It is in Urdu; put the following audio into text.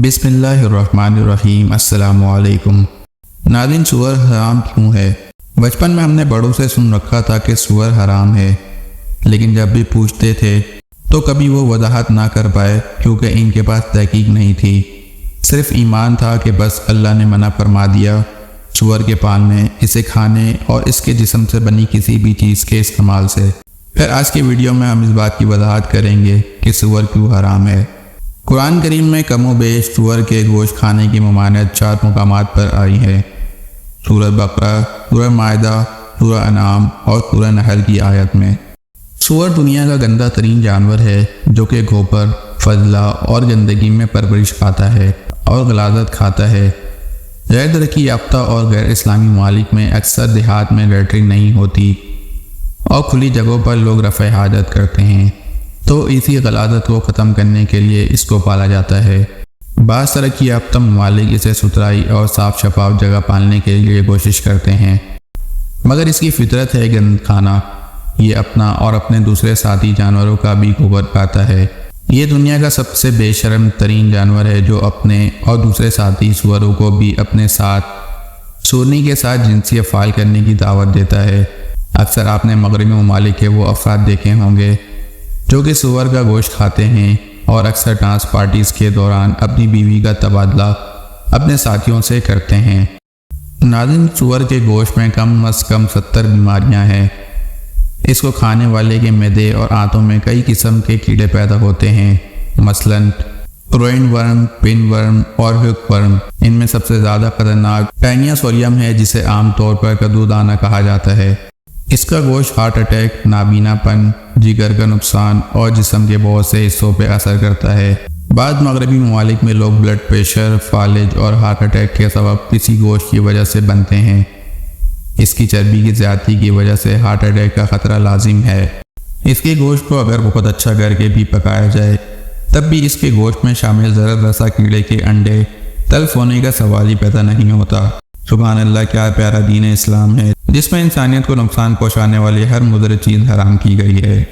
بسم اللہ الرحمن الرحیم۔ السلام علیکم ناظرین، سور حرام کیوں ہے؟ بچپن میں ہم نے بڑوں سے سن رکھا تھا کہ سور حرام ہے، لیکن جب بھی پوچھتے تھے تو کبھی وہ وضاحت نہ کر پائے کیونکہ ان کے پاس تحقیق نہیں تھی۔ صرف ایمان تھا کہ بس اللہ نے منع فرما دیا سور کے پالنے، اسے کھانے اور اس کے جسم سے بنی کسی بھی چیز کے استعمال سے۔ پھر آج کی ویڈیو میں ہم اس بات کی وضاحت کریں گے کہ سور کیوں حرام ہے۔ قرآن کریم میں کم و بیش سور کے گوشت کھانے کی ممانعت 4 مقامات پر آئی ہے: سورہ بقرہ، سورہ مائدہ، سورہ انعام اور سورہ نحل کی آیت میں۔ سور دنیا کا گندہ ترین جانور ہے جو کہ گوبر، فضلہ اور گندگی میں پرورش کھاتا ہے اور غلاظت کھاتا ہے۔ غیر ترقی یافتہ اور غیر اسلامی ممالک میں اکثر دیہات میں لیٹرین نہیں ہوتی اور کھلی جگہوں پر لوگ رفع حاجت کرتے ہیں، تو اسی غلاظت کو ختم کرنے کے لیے اس کو پالا جاتا ہے۔ بعض ترقی یافتہ ممالک اسے ستھرائی اور صاف شفاف جگہ پالنے کے لیے کوشش کرتے ہیں، مگر اس کی فطرت ہے گند کھانا۔ یہ اپنا اور اپنے دوسرے ساتھی جانوروں کا بھی گوبر کھاتا ہے۔ یہ دنیا کا سب سے بے شرم ترین جانور ہے جو اپنے اور دوسرے ساتھی سوروں کو بھی اپنے ساتھ سورنی کے ساتھ جنسی افعال کرنے کی دعوت دیتا ہے۔ اکثر آپ نے مغربی ممالک کے وہ افراد دیکھے ہوں گے جو کہ سور کا گوشت کھاتے ہیں اور اکثر ڈانس پارٹیز کے دوران اپنی بیوی کا تبادلہ اپنے ساتھیوں سے کرتے ہیں۔ ناظرین، سور کے گوشت میں کم از کم 70 بیماریاں ہیں۔ اس کو کھانے والے کے معدے اور آنتوں میں کئی قسم کے کیڑے پیدا ہوتے ہیں، مثلاً روئن ورم، پن ورم اور ہک ورم۔ ان میں سب سے زیادہ خطرناک ٹینیا سوریم ہے، جسے عام طور پر کدو دانہ کہا جاتا ہے۔ اس کا گوشت ہارٹ اٹیک، نابینا پن، جگر کا نقصان اور جسم کے بہت سے حصوں پہ اثر کرتا ہے۔ بعض مغربی ممالک میں لوگ بلڈ پریشر، فالج اور ہارٹ اٹیک کے سبب کسی گوشت کی وجہ سے بنتے ہیں۔ اس کی چربی کی زیادتی کی وجہ سے ہارٹ اٹیک کا خطرہ لازم ہے۔ اس کے گوشت کو اگر بہت اچھا کر کے بھی پکایا جائے تب بھی اس کے گوشت میں شامل ضرر رسا کیڑے کے انڈے تلف ہونے کا سوال ہی پیدا نہیں ہوتا۔ سبحان اللہ، کیا پیارا دین اسلام ہے جس میں انسانیت کو نقصان پہنچانے والی ہر مضر چیز حرام کی گئی ہے۔